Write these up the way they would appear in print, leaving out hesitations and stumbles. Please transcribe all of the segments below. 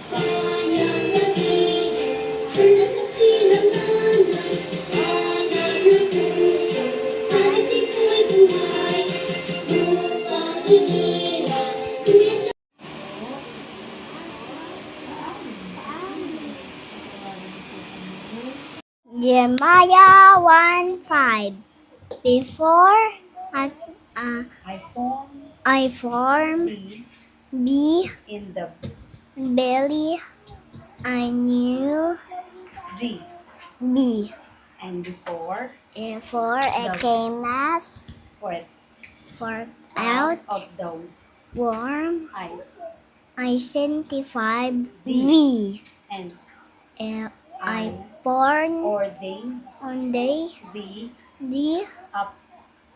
Bayang nag-iingat, karanasan silang nanay. Hanap ng puso, sa dibdib ko'y buhay. Upang ihirap, kuya. Jeremiah 1:5. Before I, I formed thee in the belly, I knew thee, thee. and before Before I came as forth for out out of the warm, eyes, I sanctified thee. and I born ordained on day thee the up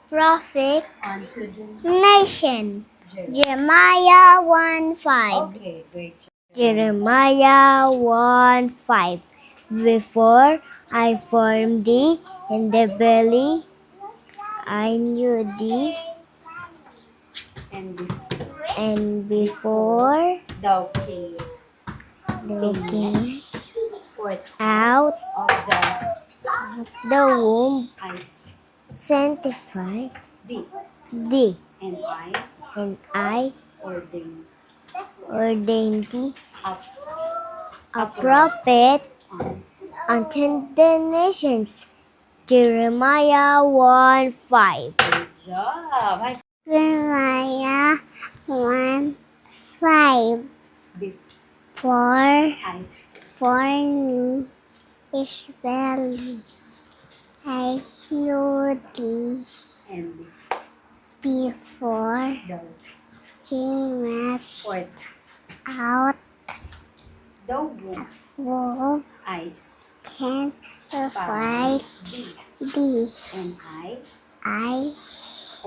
prophet unto the nation. Jerusalem. Jeremiah 1:5. Okay, great job. Jeremiah 1:5. Before I formed thee in the belly, I knew thee, And and before thou came thou camest forth out of the the womb, eyes, sanctify thee, thee, and I ordained ordained thee up a prophet on unto the nations. Jeremiah 1:5. Good job. Hi. Jeremiah 1:5. Before For me is belly. I knew thee and before thou camest forth out the womb womb, eyes, can fight thee. and I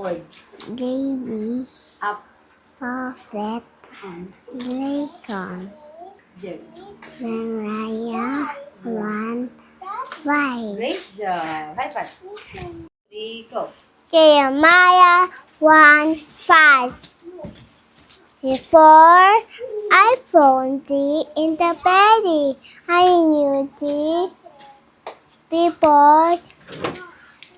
ordained baby up prophet unto nation. Jerusalem. Jeremiah 1:5. Great job. High five. 3, go. Jeremiah 1:5. Before I formed thee in the belly, I knew thee. Before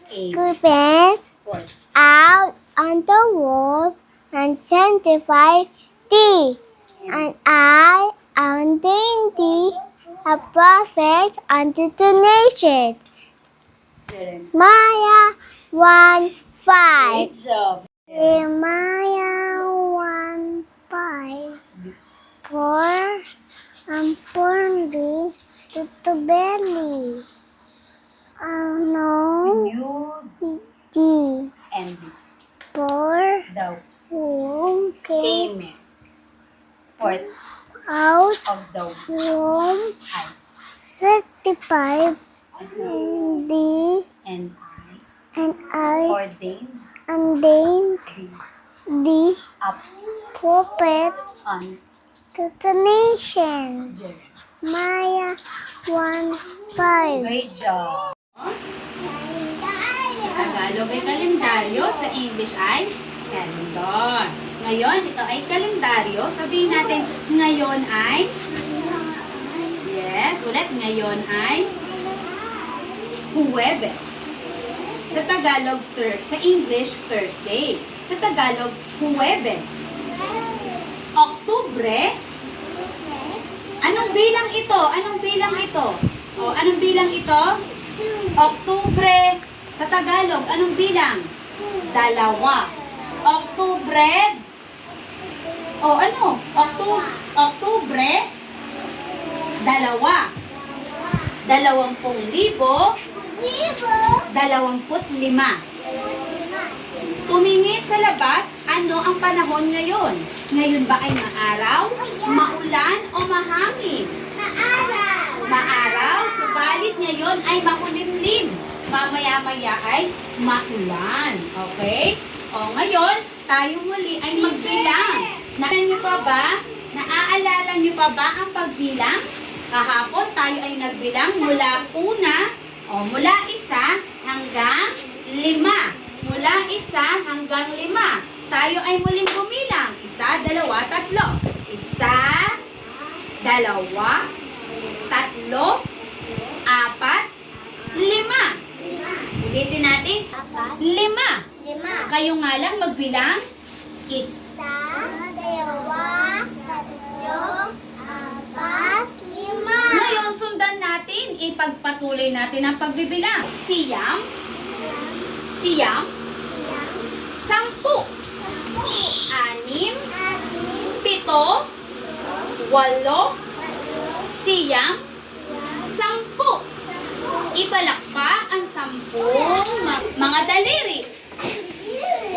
Aim goodness forth out on the wall and sanctified thee, and I ordained thee a prophet unto the nation. Jeremiah. Jeremiah 1:5. Great job. Jeremiah 1:5. For I'm formed thee to the belly. I know You thee. and For thou whom came came forth out of the womb, eyes, sanctified thee, and and I ordained ordained thee thee up prophet on to the nations. Maya 1:5. Great job. Sa Tagalog ay kalendaryo, sa English ay calendar. Ngayon, ito ay kalendaryo. Sabihin natin, ngayon ay? Yes, ulit. Ngayon ay? Huwebes. Sa Tagalog, sa English, Thursday. Sa Tagalog, Huwebes. Oktubre. Anong bilang ito? Anong bilang ito? O, anong bilang ito? Oktubre. Sa Tagalog, anong bilang? Dalawa. Oktubre. O, ano? Oktubre. Dalawa. 20,000. 25. Tumingin sa labas, ano ang panahon ngayon? Ngayon ba ay maaraw, maulan o mahangin? Maaraw, subalit ngayon ay makulimlim. Mamaya-maya ay maulan. Okay? O ngayon, tayo muli ay magbilang. Naaalala niyo pa ba ang pagbilang? Kahapon tayo ay nagbilang mula mula 1 hanggang 5. Mula 1 hanggang 5. Tayo ay muling bumilang. 1, 2, 3. 1, 2, 3, 4, 5, 6, 7, 8, dalawa, tatlo, apat, lima. Ulitin natin. Apat. Lima. Lima. Kayo nga lang magbilang. Is. Isa, dalawa, tatlo, apat, lima. Ngayon, sundan natin. Ipagpatuloy natin ang pagbibilang. Siyam. Siyam. Sampu. Anim. Pito. Walo. Siyam. Sampu. Ipalakpak ang sampung mga daliri.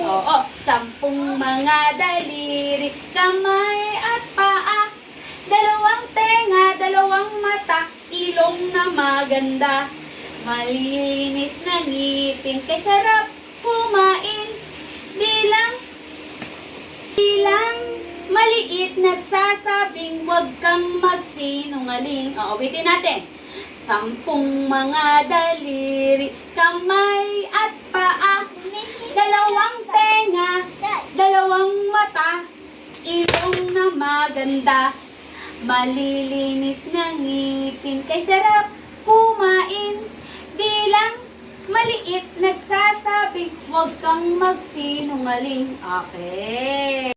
Oo, sampung mga daliri, kamay at paa, dalawang tenga, dalawang mata, ilong na maganda, malinis na ngipin, kay sarap kumain, di lang maliit nagsasabing wag kang magsinungaling. Oo, ulitin natin. Sampung mga daliri, kamay at paa, dalawang tenga, dalawang mata, ilong na maganda, malilinis na ngipin, kay sarap kumain, di lang maliit nagsasabi, huwag kang magsinungaling. Okay.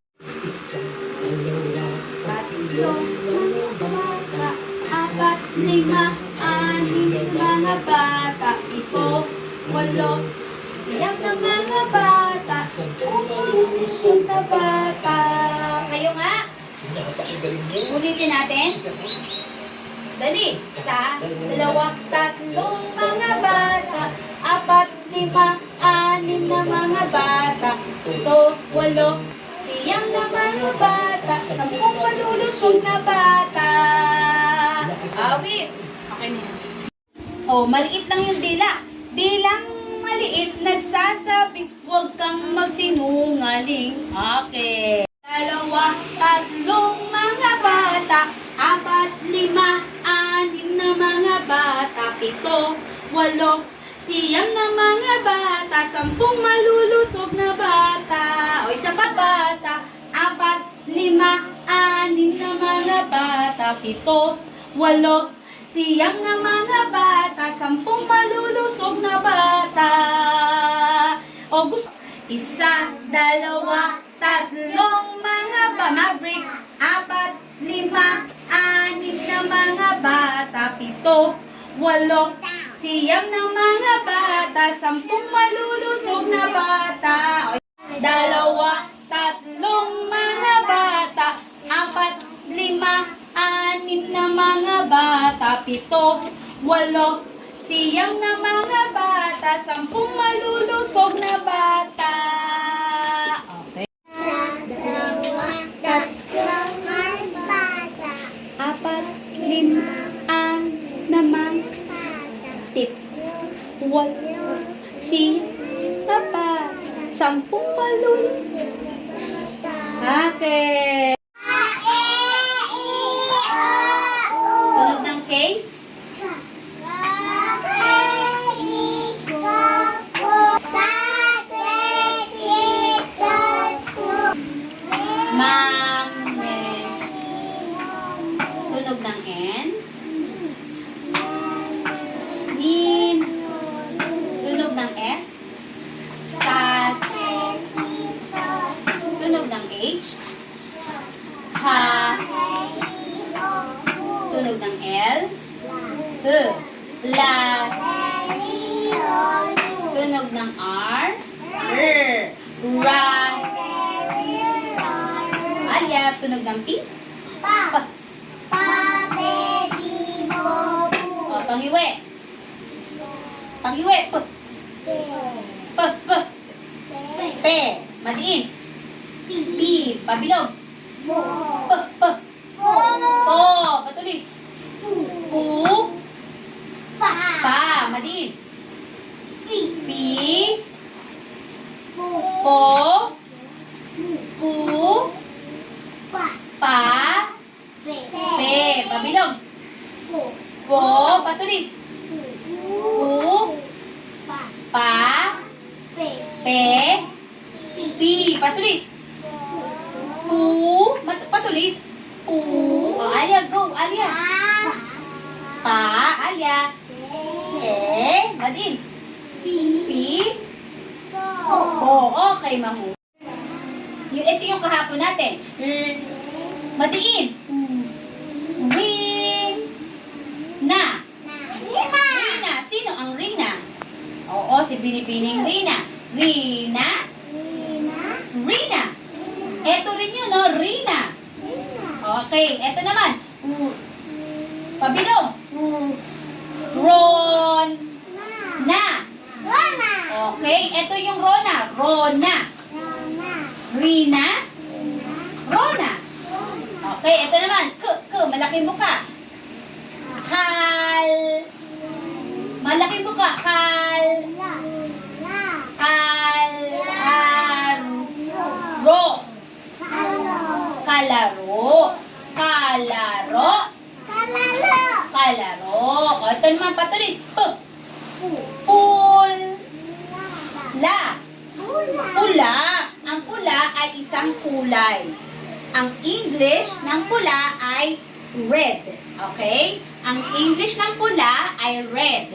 Tatlong mga bata, apat, lima, anim, mga bata, ito, walo, siyam na mga bata, umusog na bata. Kayo nga. Ulitin natin. Dali. Isa, dalawa, tatlong mga bata, apat, lima, anim na mga bata, ito, walo, siyam na mga bata, sampung malulusog na bata. Awit. Okay na yan. Oh, maliit lang yung dila. Dilang maliit, nagsasabi, huwag kang magsinungaling. Okay. Dalawa, tatlong mga bata, apat, lima, anim na mga bata, pito, walo, siyam na mga bata, sampung malulusog na bata. O isa pa bata, apat, lima, anim na mga bata, pito, walo, siyam na mga bata, sampung malulusog na bata. O gusto. Isa, dalawa, tatlong mga maverick, apat, lima, anim na mga bata, pito, walo, siyam na mga bata, sampung malulusog na bata. Dalawa, tatlong mga bata, apat, lima, anim na mga bata, pito, walo, siyam na mga bata, sampung malulusog na bata. Okay. Isa, dalawa, tatlong mga bata, Apat, lima, anim na mga pito, walo, siyam na bata, sampung malulusog. Okay. Tunog ng K. Mame. Tunog ng N. Nin. Tunog ng S. Sas. Tunog ng H. Ha. Tunog ng L. La. Tunog ng R. Ra. Alya. Tunog ng P. O, panghiwi. Panghiwi. P. Madiin. P. Pabilog. Po. Patulis. Pu. Pa. Madiin. P. Po. Pu. Pa. Pe. Pabilog. Po. Patulis. Pu. Pa. Pe. Pi. Patulis. Pu. Patulis. Pu. O, Alia, go. Alia. Pa. Alia. Madin. Pi. Okay, mahu. Ito yung kahapon natin. Madiin. Rina. Rina. Sino ang Rina? Oo, si Binibining Rina. Rina. Rina. Ito rin yun, no? Rina. Okay, ito naman. Pabilog. Ron. Na. Okay, ito yung Rona. Rona. Rina. Rona. Okay, ito naman. Malaking buka. Kal. Malaking buka. Kal. Ro. Kalaro. O, ito naman patuloy. Pula. Ang pula ay isang kulay. Ang English ng pula ay red. Okay? Ang English ng pula ay red.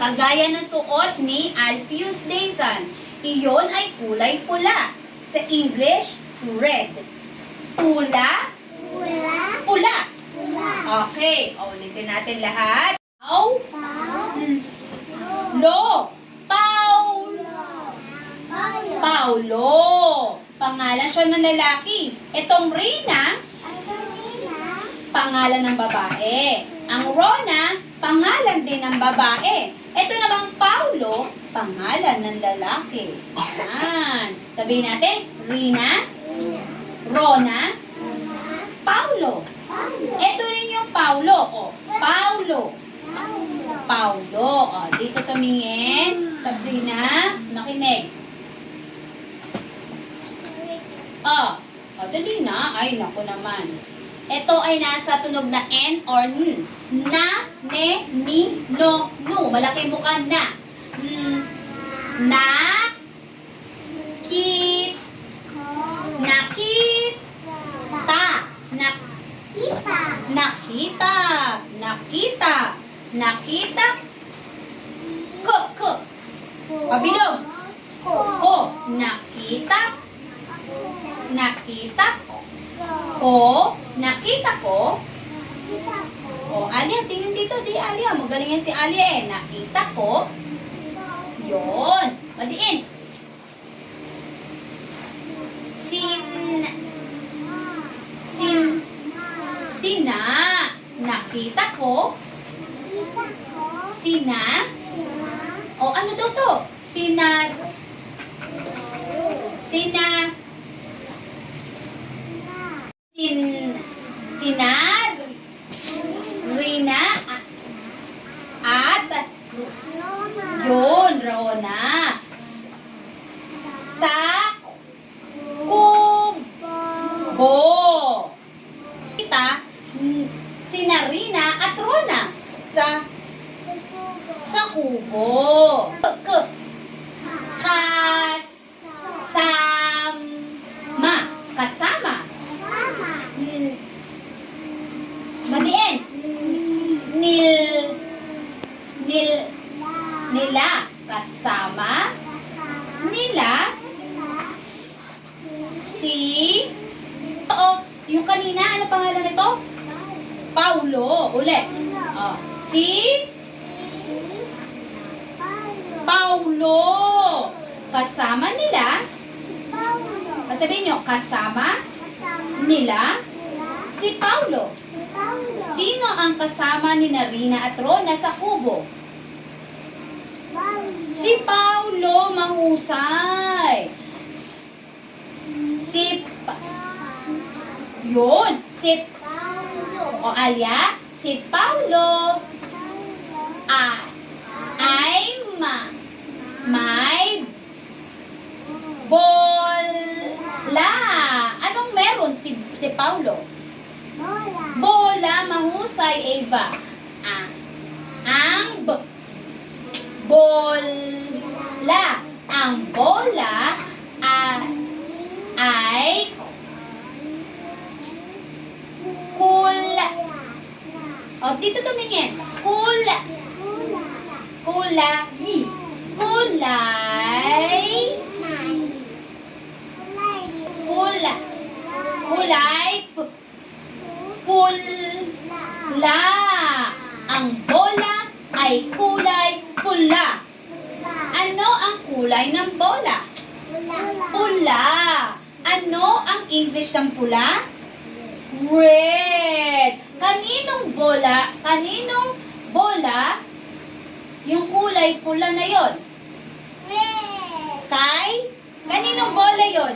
Kagaya ng suot ni Alpheus Dathan. Iyon ay kulay pula. Sa English, red. Pula. Okay. Ulitin natin lahat. Paulo. Pangalan siya ng lalaki. Itong Rina, pangalan ng babae. Ang Rona, pangalan din ng babae. Ito namang Paulo, pangalan ng lalaki. Yan. Sabihin natin, Rina, Rona, Paulo. Ito rin yung Paulo. Paulo. Dito tumingin. Sabrina, makinig. Dali na. Ay, naku naman. Ito ay nasa tunog na N or N. Na, ne, ni, no, nu. Malaki mukha na. Na, kit, nakita, nakita, pabilog, nakita ko, Alia, tingin dito, di Alia, magaling yan si Alia nakita ko, yun, madiin, sina, nakita ko, sina, ano daw to? Sinad, Rina, at, yun, Rona, kubo. Kita, sina Rina at Rona sa kubo. Kasama. Madiin. Nila. Kasama. Nila. Yung kanina, ano pangalan nito? Paulo. Ulit. Paulo. Kasama nila. Sabihin nyo, kasama nila si Paulo. Sino ang kasama ni Rina at Rona sa kubo? Si Paulo, mahusay. Alia, si Paulo ay may bola. Anong meron si Paulo? Bola, mahusay, Eva. Ang bola. Ang bola ay kulay. O, dito tumingin. Kulay. Kulay. Kulay. Kulay. Pula. Ang bola ay kulay pula. Ano ang kulay ng bola? Pula. Ano ang English ng pula? Red. Kaninong bola? Yung kulay pula na yon? Kaninong bola yon?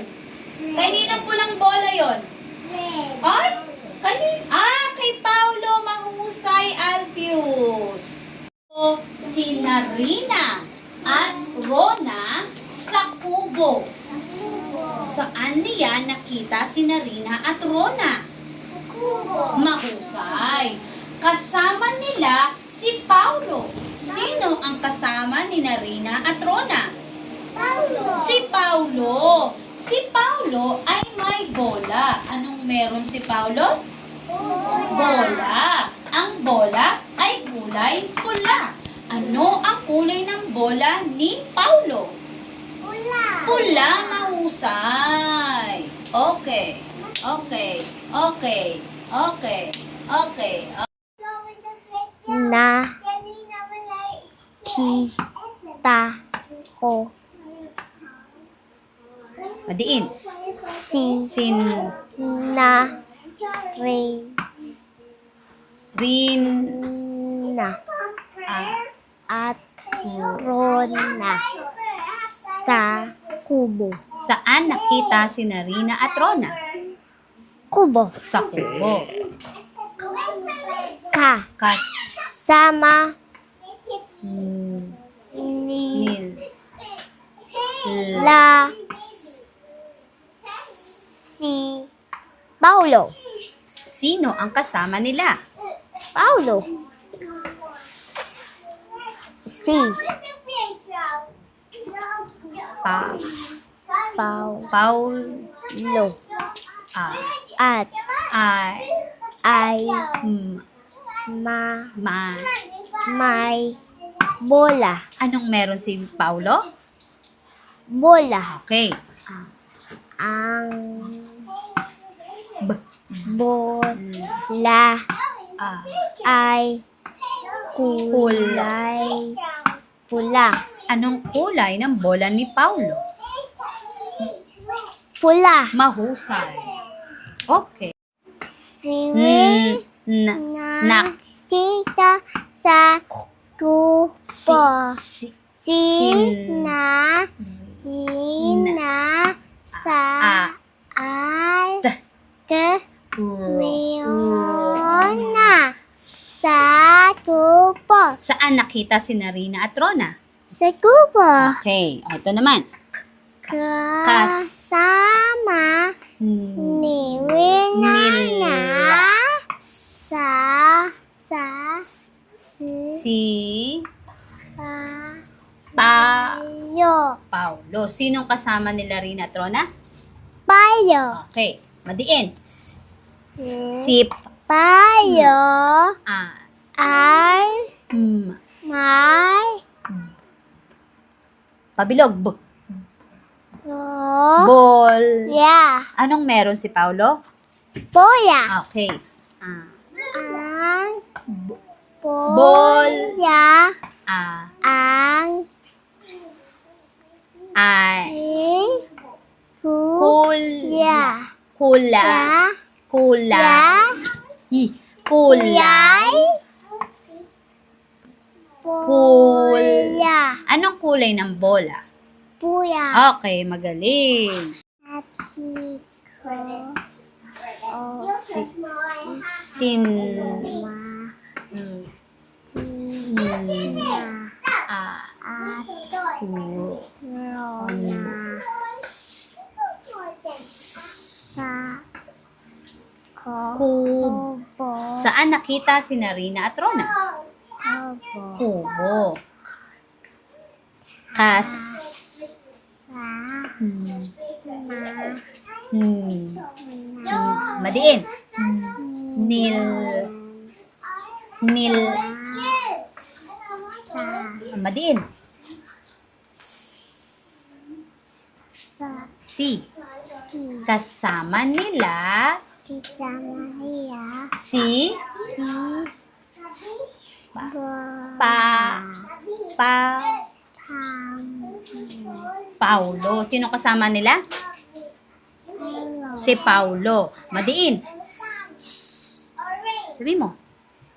Kaninong pulang bola yon? Ay, kay Paulo. Mahusay, Alfius. Sina Rina at Rona sa kubo. Saan niya nakita sina Rina at Rona? Mahusay. Kasama nila si Paulo. Sino ang kasama ni Rina at Rona? Si Paulo. Si Paulo ay may bola. Anong meron si Paulo? Bola. Ang bola ay kulay pula. Ano ang kulay ng bola ni Paulo? Pula, mahusay. Okay. Nakita ko Madiin. si Sin. na Rin. Ah, at Rona sa kubo. saan nakita si Rina at Rona? Kubo. Sa kubo. Kasama Nil. la si Paulo. Sino ang kasama nila? Paulo. Si Paulo. at Ay. may bola. Anong meron si Paulo? Bola. Okay. Ang B- bola ah, ay kulay pula. Anong kulay ng bola ni Paulo? Pula. Mahusay. Okay. Si nakita sa kubo. Hina sa Rona sa kubo. Saan nakita si Rina at Rona? Sa kubo. Okay. O, ito naman. Kasama ni Rina sa Si Payo. Paulo. Sinong kasama nila Rina at Rona? Payo. Okay. Madiin. Si Payo ay may pabilog. Bol. Anong meron si Paulo? Boya. Okay. Ang Boya. ang Ay. Kula. Kulay. Boya. Anong kulay ng bola? Buya. Okay, magaling. Sin. Kubo. Saan nakita si Rina at Rona? Kubo. Madiin. Sa. Madiin. Sa. Si. Si. Kasama nila Kasama niya. si Si. Pa- Bo. pa pa Pam. Paulo. Sino kasama nila? Hello. Si Paulo. Madiin. Sabi mo.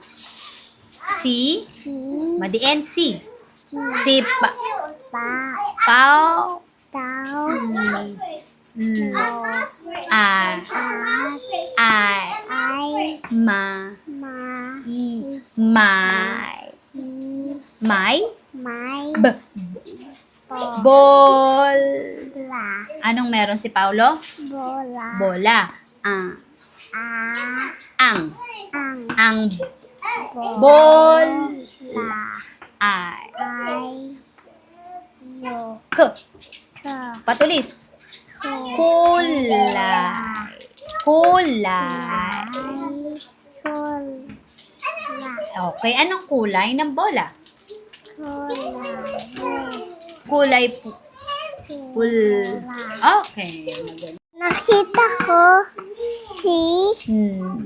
Si. Si. Madiin. Si. Si. Si pa. Pa. Pau. Tao. Lo. Lo. Ay. Ay. Ay. Ma. Ma. May. Si. May. May. B. Po. Bol. La. Anong meron si Paulo? Bola. Bola. Ah. Ang. Ang. Ang. Bol. La. Ay. Ay. Yo. K. Ka. Patulis. Ko. Kulay. Kulay. Ay. Kol. La. Okay, anong kulay ng bola? Kola. Kulay pul. Kola. Okay. Nakita ko si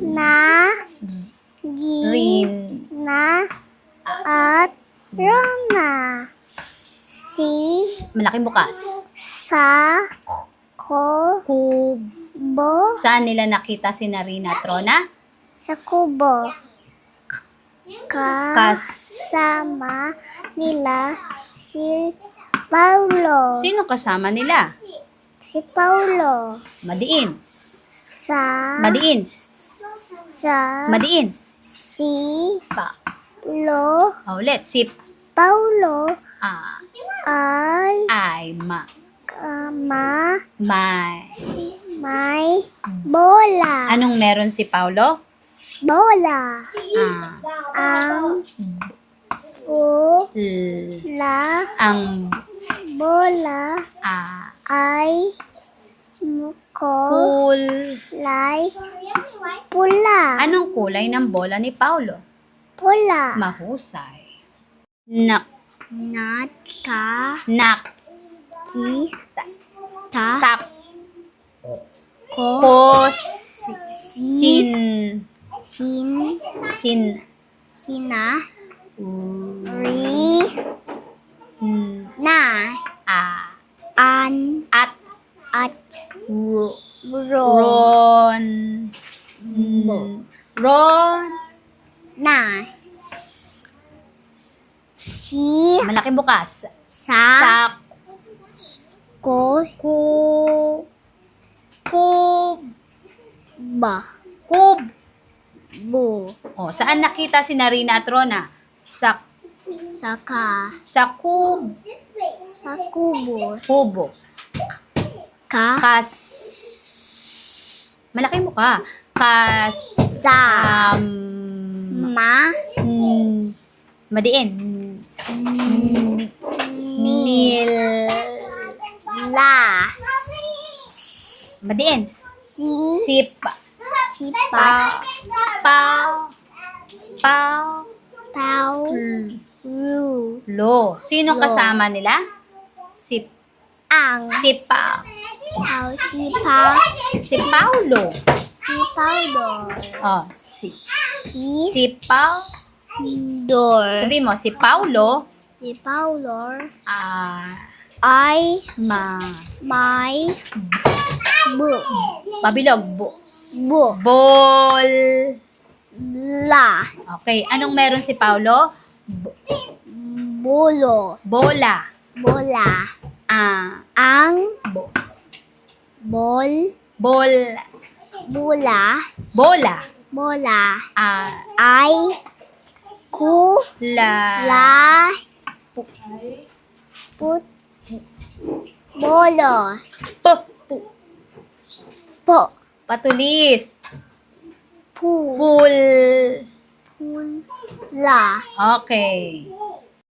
na gi Rin. na at Rona. Si Malaking bukas. sa ko Kub. bo Saan nila nakita si Narina at Rona? sa kubo. Kas. Kasama nila si Paulo. Sino kasama nila? Si Paulo. Madiin. Sa Madiin. sa Madiin. si Pa. Lo Ulit. Si Paulo ah. ay Ma. kama May. may bola. Anong meron si Paulo? Bola. Ah. Ang bola. Ang Bola ah. ay Kul. kulay pula. Anong kulay ng bola ni Paulo? Pula. Mahusay. Nak. Naka Nak. ki ta Tak. ko Ko. si Sin. sin Sin. sina ri na Ah. an At. at Ro. ro Ron. Ron. na si Malaki bukas. sa Sa. ko Ku. Kub. ba Kub. bu Oh, saan nakita si Narina at Rona? Sa saka kub. sa kubo Kubo. ka Kas. Malaki mo ka. Kas. sa ma Madiin. Nil. la Madiin. si Sip. si Pa. Pau. Pau. pau ru Lo. Sino Lo. kasama nila? Si ang Pau. pau si pa Si Paulo. si Paulo Oh, si si Pau. dor Sabi mo, si Paulo. si Paulo Ah. ay May. may bu Pabilog. bu Bol. la Okay. Anong meron si Paulo? bolo Bola. bola Ah. ang Bo. bol Bol. bola Bola. bola Ah. ay ku La. la put bolo Po. Pu. po Patulis. pu Pul. pul la Okay.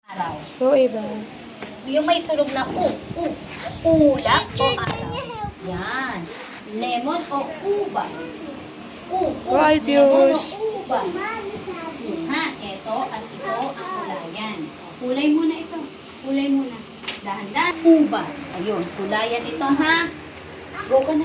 Araw. Oo, iba. Yung may tulog na u. Ulap o araw. Yan. Lemon o ubas. Albius. Lemon o ubas. Ha? Kulay muna ito. Kulay muna. Dahan-dahan. Ubas. Ayun, kulayan ito ha. Go ka na.